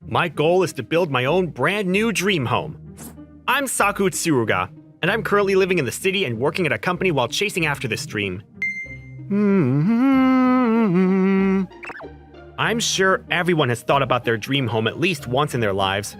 My goal is to build my own brand new dream home. I'm Saku Tsuruga, and I'm currently living in the city and working at a company while chasing after this dream. I'm sure everyone has thought about their dream home at least once in their lives.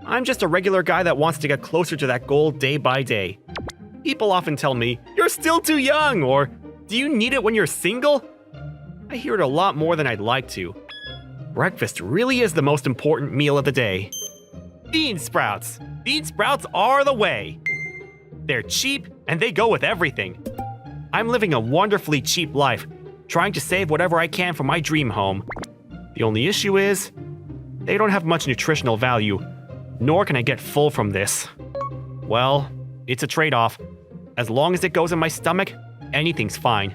I'm just a regular guy that wants to get closer to that goal day by day. People often tell me, "You're still too young," or "Do you need it when you're single?" I hear it a lot more than I'd like to. Breakfast really is the most important meal of the day. Bean sprouts! Bean sprouts are the way! They're cheap and they go with everything. I'm living a wonderfully cheap life, trying to save whatever I can for my dream home. The only issue is, they don't have much nutritional value, nor can I get full from this. Well, it's a trade-off. As long as it goes in my stomach, anything's fine.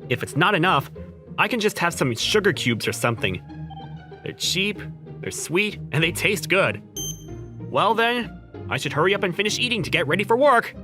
If it's not enough, I can just have some sugar cubes or something. They're cheap, they're sweet, and they taste good. Well then, I should hurry up and finish eating to get ready for work.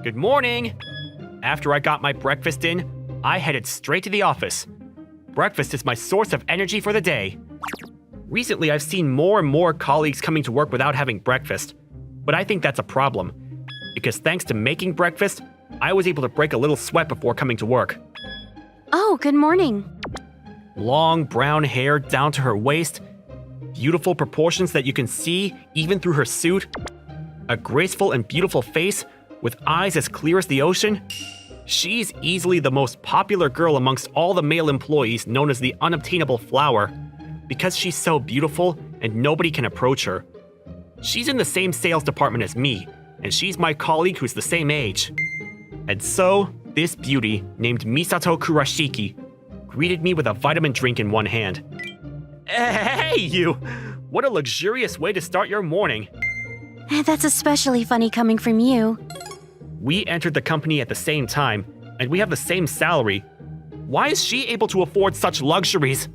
Good morning! After I got my breakfast in, I headed straight to the office. Breakfast is my source of energy for the day. Recently, I've seen more and more colleagues coming to work without having breakfast, but I think that's a problem, because thanks to making breakfast, I was able to break a little sweat before coming to work. Oh, good morning. Long brown hair down to her waist, beautiful proportions that you can see even through her suit, a graceful and beautiful face with eyes as clear as the ocean. She's easily the most popular girl amongst all the male employees, known as the unobtainable flower, because she's so beautiful and nobody can approach her. She's in the same sales department as me, and she's my colleague who's the same age. And so, this beauty, named Misato Kurashiki, greeted me with a vitamin drink in one hand. Hey, you! What a luxurious way to start your morning. That's especially funny coming from you. We entered the company at the same time, and we have the same salary. Why is she able to afford such luxuries?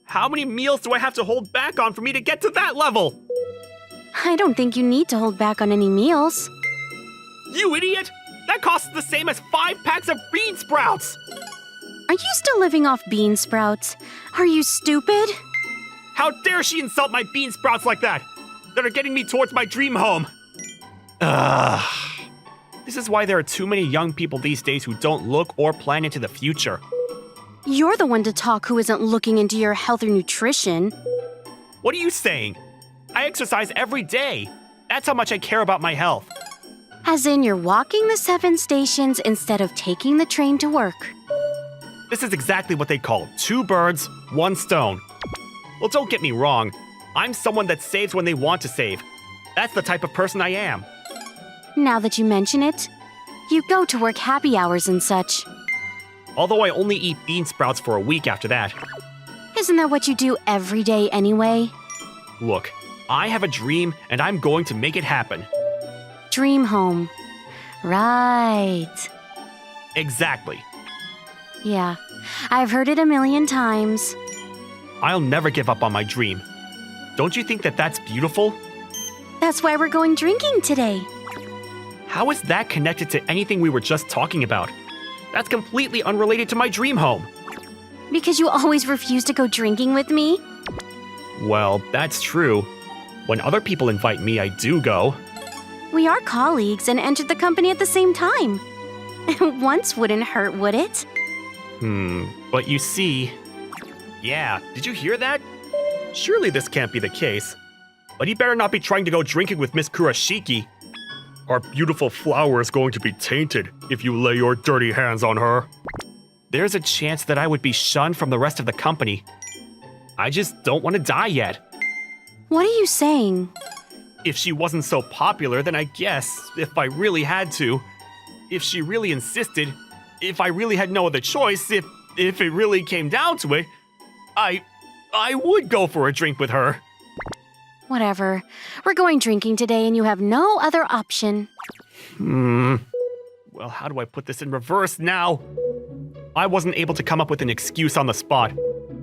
How many meals do I have to hold back on for me to get to that level? I don't think you need to hold back on any meals. You idiot! That costs the same as 5 packs of bean sprouts! Are you still living off bean sprouts? Are you stupid? How dare she insult my bean sprouts like that? That are getting me towards my dream home. This is why there are too many young people these days who don't look or plan into the future. You're the one to talk who isn't looking into your health or nutrition. What are you saying? I exercise every day. That's how much I care about my health. As in, you're walking the 7 stations instead of taking the train to work. This is exactly what they call 2 birds, 1 stone. Well, don't get me wrong. I'm someone that saves when they want to save. That's the type of person I am. Now that you mention it, you go to work happy hours and such. Although I only eat bean sprouts for a week after that. Isn't that what you do every day anyway? Look, I have a dream and I'm going to make it happen. Dream home. Right. Exactly. Yeah, I've heard it a million times. I'll never give up on my dream. Don't you think that that's beautiful? That's why we're going drinking today. How is that connected to anything we were just talking about? That's completely unrelated to my dream home. Because you always refuse to go drinking with me? Well, that's true. When other people invite me, I do go. We are colleagues and entered the company at the same time. Once wouldn't hurt, would it? But you see... Yeah, did you hear that? Surely this can't be the case. But he better not be trying to go drinking with Miss Kurashiki. Our beautiful flower is going to be tainted if you lay your dirty hands on her. There's a chance that I would be shunned from the rest of the company. I just don't want to die yet. What are you saying? If she wasn't so popular, then I guess, if I really had to, if she really insisted, if I really had no other choice, if it really came down to it, I would go for a drink with her. Whatever. We're going drinking today and you have no other option. Well, how do I put this in reverse now? I wasn't able to come up with an excuse on the spot.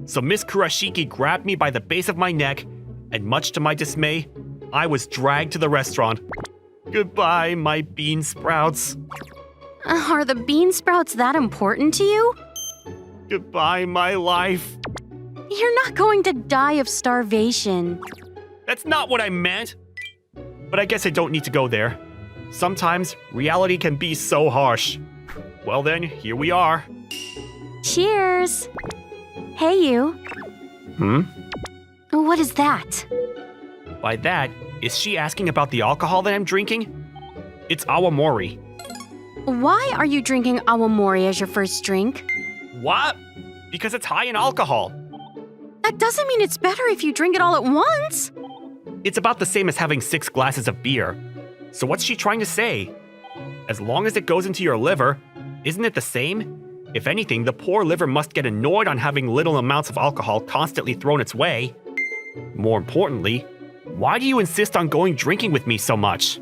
So Miss Kurashiki grabbed me by the base of my neck, and much to my dismay, I was dragged to the restaurant. Goodbye, my bean sprouts. Are the bean sprouts that important to you? Goodbye, my life. You're not going to die of starvation. That's not what I meant. But I guess I don't need to go there. Sometimes reality can be so harsh. Well then, here we are. Cheers! Hey, you. Hmm? What is that? By that, is she asking about the alcohol that I'm drinking? It's awamori. Why are you drinking awamori as your first drink? What? Because it's high in alcohol. That doesn't mean it's better if you drink it all at once. It's about the same as having 6 glasses of beer. So what's she trying to say? As long as it goes into your liver, isn't it the same? If anything, the poor liver must get annoyed on having little amounts of alcohol constantly thrown its way. More importantly, why do you insist on going drinking with me so much?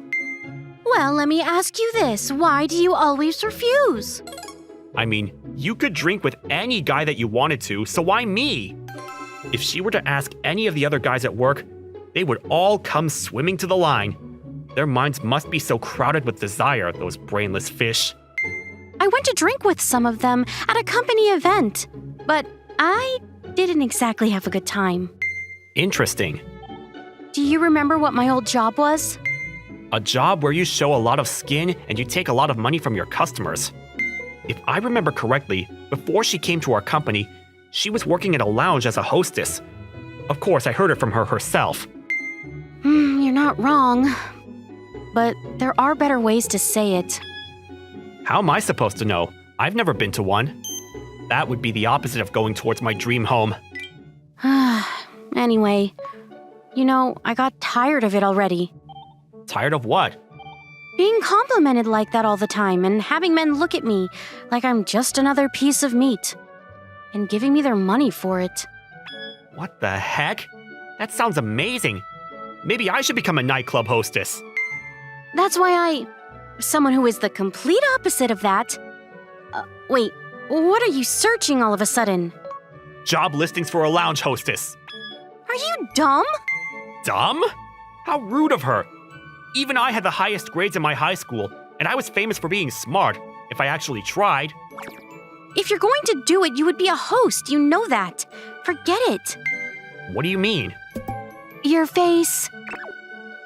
Well, let me ask you this. Why do you always refuse? I mean, you could drink with any guy that you wanted to, so why me? If she were to ask any of the other guys at work, they would all come swimming to the line. Their minds must be so crowded with desire, those brainless fish. I went to drink with some of them at a company event, but I didn't exactly have a good time. Interesting. Do you remember what my old job was? A job where you show a lot of skin and you take a lot of money from your customers. If I remember correctly, before she came to our company, she was working at a lounge as a hostess. Of course, I heard it from her herself. You're not wrong. But there are better ways to say it. How am I supposed to know? I've never been to one. That would be the opposite of going towards my dream home. Anyway, I got tired of it already. Tired of what? Being complimented like that all the time and having men look at me like I'm just another piece of meat. And giving me their money for it. What the heck? That sounds amazing. Maybe I should become a nightclub hostess. That's why someone who is the complete opposite of that. Wait, what are you searching all of a sudden? Job listings for a lounge hostess. Are you dumb? Dumb? How rude of her. Even I had the highest grades in my high school, and I was famous for being smart, if I actually tried. If you're going to do it, you would be a host, you know that. Forget it. What do you mean? Your face.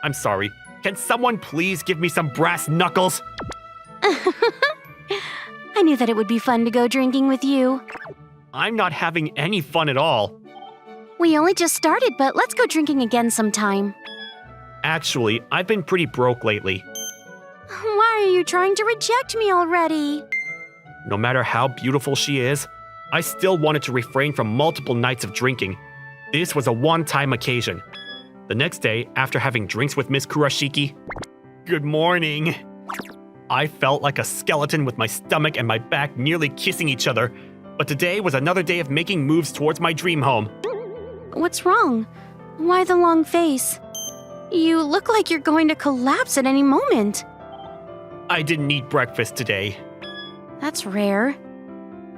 I'm sorry. Can someone please give me some brass knuckles? I knew that it would be fun to go drinking with you. I'm not having any fun at all. We only just started, but let's go drinking again sometime. Actually, I've been pretty broke lately. Why are you trying to reject me already? No matter how beautiful she is, I still wanted to refrain from multiple nights of drinking. This was a one-time occasion. The next day, after having drinks with Miss Kurashiki, good morning. I felt like a skeleton with my stomach and my back nearly kissing each other, but today was another day of making moves towards my dream home. What's wrong? Why the long face? You look like you're going to collapse at any moment. I didn't eat breakfast today. That's rare.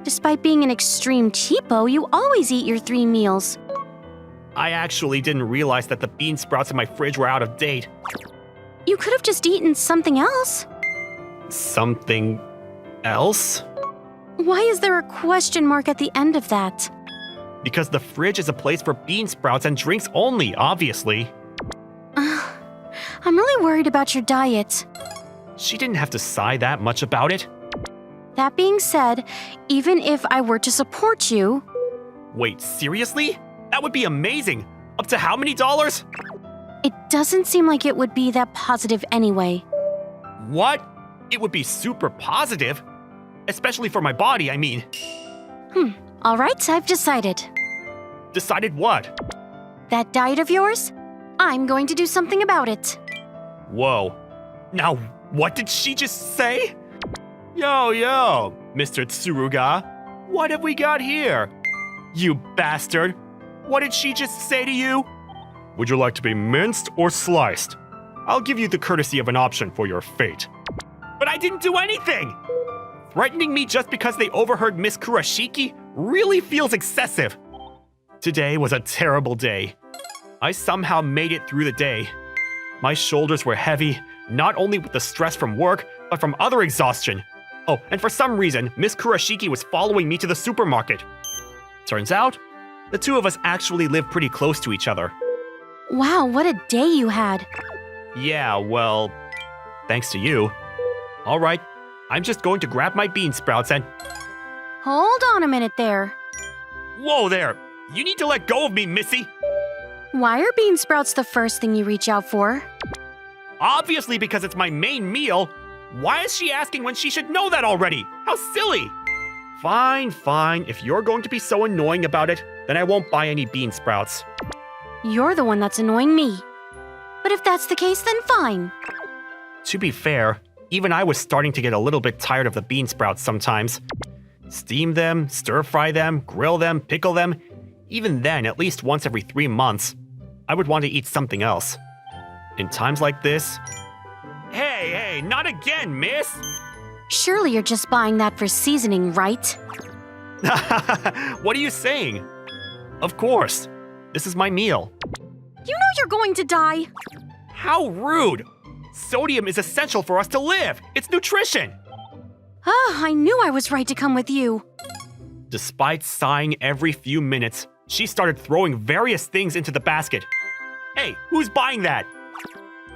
Despite being an extreme cheapo, you always eat your 3 meals. I actually didn't realize that the bean sprouts in my fridge were out of date. You could have just eaten something else. Something else? Why is there a question mark at the end of that? Because the fridge is a place for bean sprouts and drinks only, obviously. I'm really worried about your diet. She didn't have to sigh that much about it. That being said, even if I were to support you... Wait, seriously? That would be amazing! Up to how many dollars? It doesn't seem like it would be that positive anyway. What? It would be super positive? Especially for my body, I mean. Alright, I've decided. Decided what? That diet of yours? I'm going to do something about it. Whoa. Now, what did she just say? Yo, Mr. Tsuruga. What have we got here? You bastard. What did she just say to you? Would you like to be minced or sliced? I'll give you the courtesy of an option for your fate. But I didn't do anything! Threatening me just because they overheard Miss Kurashiki really feels excessive. Today was a terrible day. I somehow made it through the day. My shoulders were heavy, not only with the stress from work, but from other exhaustion. Oh, and for some reason, Miss Kurashiki was following me to the supermarket. Turns out, The two of us actually live pretty close to each other. Wow, what a day you had. Yeah, well, thanks to you. All right, I'm just going to grab my bean sprouts and... Hold on a minute there. Whoa there! You need to let go of me, Missy! Why are bean sprouts the first thing you reach out for? Obviously because it's my main meal. Why is she asking when she should know that already? How silly! Fine, fine. If you're going to be so annoying about it, then I won't buy any bean sprouts. You're the one that's annoying me. But if that's the case, then fine. To be fair, even I was starting to get a little bit tired of the bean sprouts sometimes. Steam them, stir-fry them, grill them, pickle them. Even then, at least once every 3 months, I would want to eat something else. In times like this... Hey, not again, miss! Surely you're just buying that for seasoning, right? What are you saying? Of course. This is my meal. You know you're going to die. How rude! Sodium is essential for us to live. It's nutrition. I knew I was right to come with you. Despite sighing every few minutes, she started throwing various things into the basket. Hey, who's buying that?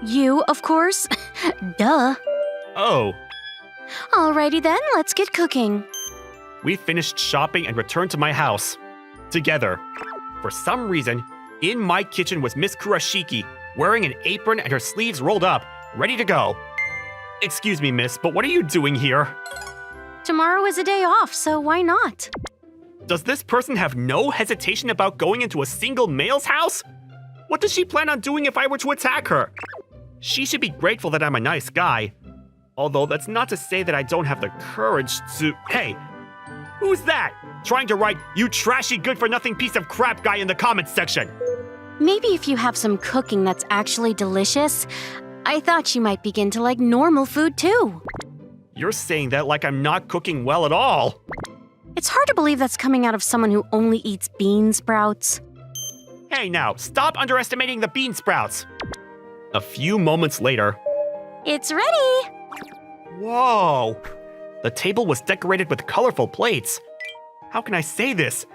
You, of course. Duh. Oh. Alrighty then, let's get cooking. We finished shopping and returned to my house. Together. For some reason, in my kitchen was Miss Kurashiki, wearing an apron and her sleeves rolled up, ready to go. Excuse me, miss, but what are you doing here? Tomorrow is a day off, so why not? Does this person have no hesitation about going into a single male's house? What does she plan on doing if I were to attack her? She should be grateful that I'm a nice guy. Although that's not to say that I don't have the courage to... Hey, who's that? Trying to write, "You trashy good-for-nothing piece of crap" guy in the comments section. Maybe if you have some cooking that's actually delicious, I thought you might begin to like normal food too. You're saying that like I'm not cooking well at all. It's hard to believe that's coming out of someone who only eats bean sprouts. Hey now, stop underestimating the bean sprouts. A few moments later... It's ready! Whoa! The table was decorated with colorful plates. How can I say this?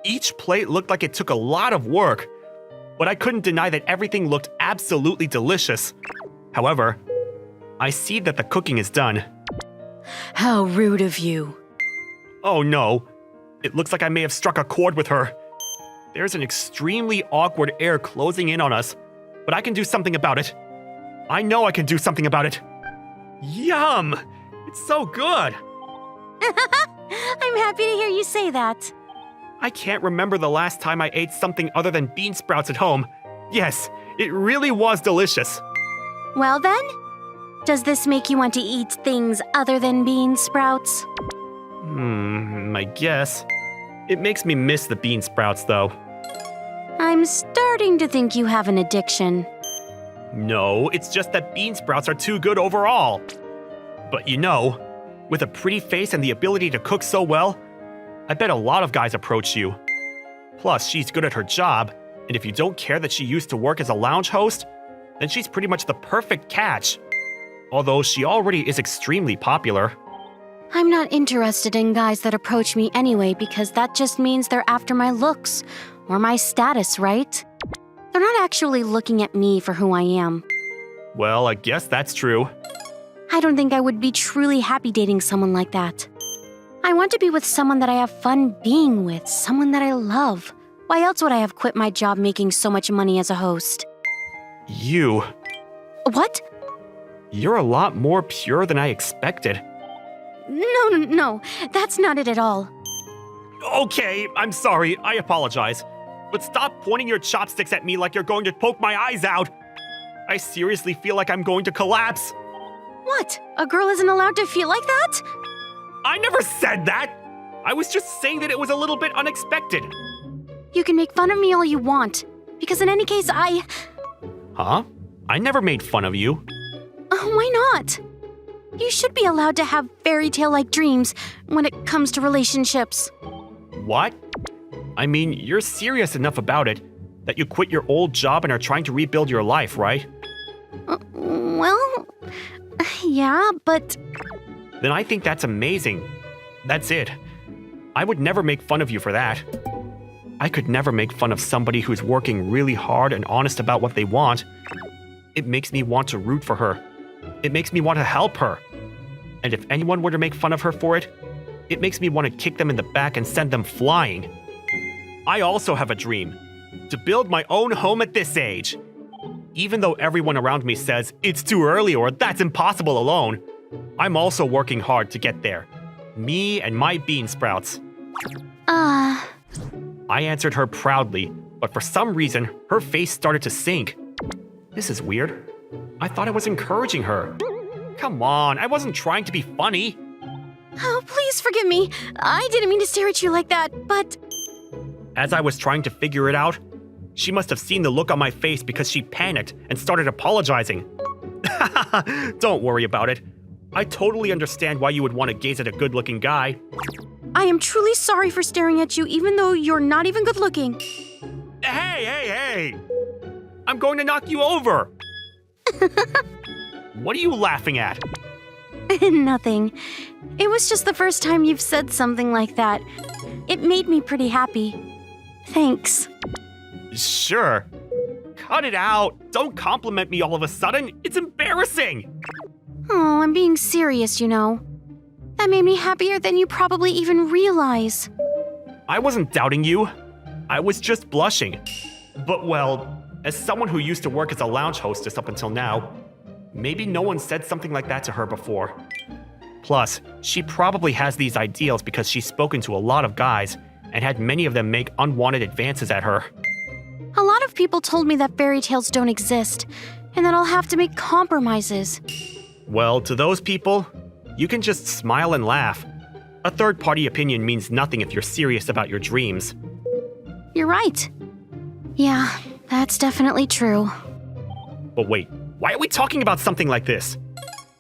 Each plate looked like it took a lot of work, but I couldn't deny that everything looked absolutely delicious. However, I see that the cooking is done. How rude of you. Oh no, it looks like I may have struck a chord with her. There's an extremely awkward air closing in on us, but I can do something about it. I know I can do something about it. Yum! It's so good! I'm happy to hear you say that. I can't remember the last time I ate something other than bean sprouts at home. Yes, it really was delicious. Well then, does this make you want to eat things other than bean sprouts? I guess. It makes me miss the bean sprouts, though. I'm starting to think you have an addiction. No, it's just that bean sprouts are too good overall. But you know, with a pretty face and the ability to cook so well, I bet a lot of guys approach you. Plus, she's good at her job, and if you don't care that she used to work as a lounge host, then she's pretty much the perfect catch. Although she already is extremely popular. I'm not interested in guys that approach me anyway because that just means they're after my looks or my status, right? They're not actually looking at me for who I am. Well, I guess that's true. I don't think I would be truly happy dating someone like that. I want to be with someone that I have fun being with, someone that I love. Why else would I have quit my job making so much money as a host? You... What? You're a lot more pure than I expected. No, that's not it at all. Okay, I'm sorry, I apologize. But stop pointing your chopsticks at me like you're going to poke my eyes out. I seriously feel like I'm going to collapse. What? A girl isn't allowed to feel like that? I never said that! I was just saying that it was a little bit unexpected. You can make fun of me all you want, because in any case, Huh? I never made fun of you. Why not? You should be allowed to have fairy tale-like dreams when it comes to relationships. What? I mean, you're serious enough about it that you quit your old job and are trying to rebuild your life, right? Well, yeah, but... Then I think that's amazing. That's it. I would never make fun of you for that. I could never make fun of somebody who's working really hard and honest about what they want. It makes me want to root for her. It makes me want to help her. And if anyone were to make fun of her for it, it makes me want to kick them in the back and send them flying. I also have a dream, to build my own home at this age. Even though everyone around me says it's too early or that's impossible alone, I'm also working hard to get there. Me and my bean sprouts. I answered her proudly, but for some reason, her face started to sink. This is weird. I thought I was encouraging her. Come on, I wasn't trying to be funny. Oh, please forgive me. I didn't mean to stare at you like that, but... As I was trying to figure it out, she must have seen the look on my face because she panicked and started apologizing. Don't worry about it. I totally understand why you would want to gaze at a good-looking guy. I am truly sorry for staring at you even though you're not even good-looking. Hey! I'm going to knock you over! What are you laughing at? Nothing. It was just the first time you've said something like that. It made me pretty happy. Thanks. Sure. Cut it out. Don't compliment me all of a sudden. It's embarrassing. Oh, I'm being serious, you know. That made me happier than you probably even realize. I wasn't doubting you. I was just blushing. But well, as someone who used to work as a lounge hostess up until now, maybe no one said something like that to her before. Plus, she probably has these ideals because she's spoken to a lot of guys and had many of them make unwanted advances at her. A lot of people told me that fairy tales don't exist, and that I'll have to make compromises. Well, to those people, you can just smile and laugh. A third-party opinion means nothing if you're serious about your dreams. You're right. Yeah, that's definitely true. But wait, why are we talking about something like this?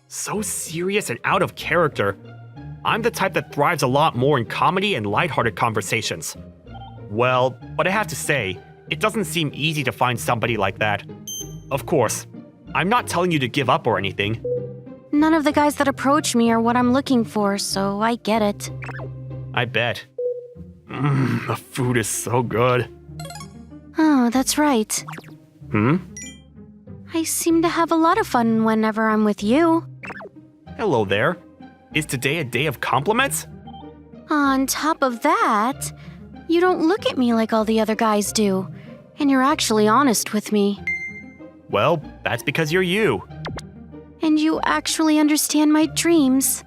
So serious and out of character. I'm the type that thrives a lot more in comedy and lighthearted conversations. Well, but I have to say, it doesn't seem easy to find somebody like that. Of course, I'm not telling you to give up or anything. None of the guys that approach me are what I'm looking for, so I get it. I bet. The food is so good. Oh, that's right. I seem to have a lot of fun whenever I'm with you. Hello there. Is today a day of compliments? On top of that, you don't look at me like all the other guys do, and you're actually honest with me. Well, that's because you're you. And you actually understand my dreams.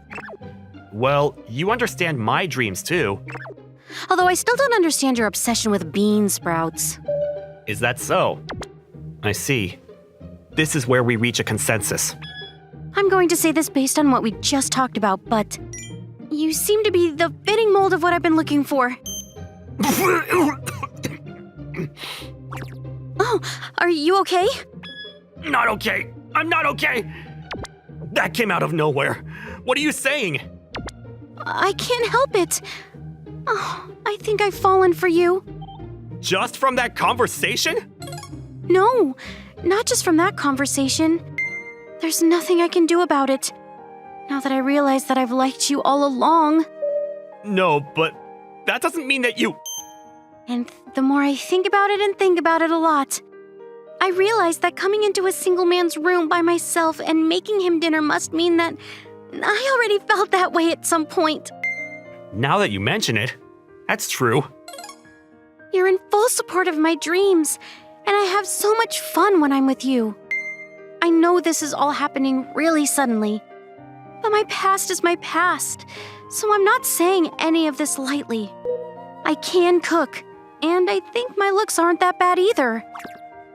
Well, you understand my dreams too. Although I still don't understand your obsession with bean sprouts. Is that so? I see. This is where we reach a consensus. I'm going to say this based on what we just talked about, but you seem to be the fitting mold of what I've been looking for. Oh, are you okay? Not okay. I'm not okay. That came out of nowhere. What are you saying? I can't help it. Oh, I think I've fallen for you. Just from that conversation? No, not just from that conversation. There's nothing I can do about it. Now that I realize that I've liked you all along. No, but that doesn't mean that you... And the more I think about it and think about it a lot, I realize that coming into a single man's room by myself and making him dinner must mean that I already felt that way at some point. Now that you mention it, that's true. You're in full support of my dreams, and I have so much fun when I'm with you. I know this is all happening really suddenly, but my past is my past, so I'm not saying any of this lightly. I can cook, and I think my looks aren't that bad either.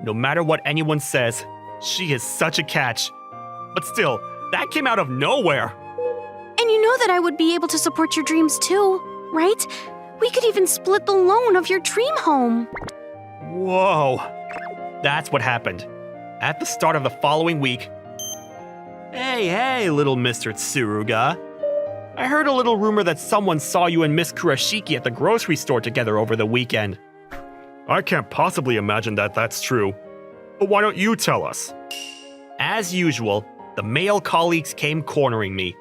No matter what anyone says, she is such a catch. But still, that came out of nowhere. And you know that I would be able to support your dreams too, right? We could even split the loan of your dream home. Whoa. That's what happened. At the start of the following week. Hey, little Mr. Tsuruga. I heard a little rumor that someone saw you and Miss Kurashiki at the grocery store together over the weekend. I can't possibly imagine that that's true. But why don't you tell us? As usual, the male colleagues came cornering me.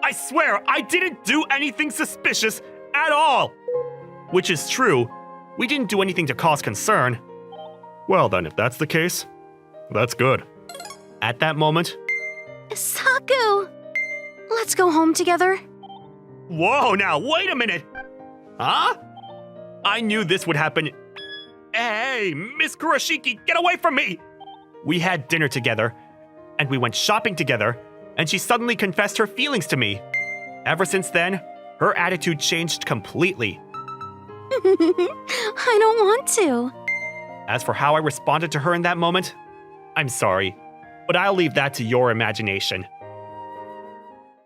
I swear, I didn't do anything suspicious at all! Which is true, We didn't do anything to cause concern. Well then, if that's the case, that's good. At that moment, Saku! Let's go home together. whoa, now wait a minute! Huh? I knew this would happen. Hey, Miss Kurashiki, get away from me! We had dinner together, and we went shopping together, and she suddenly confessed her feelings to me. Ever since then, her attitude changed completely. I don't want to. As for how I responded to her in that moment, I'm sorry, but I'll leave that to your imagination.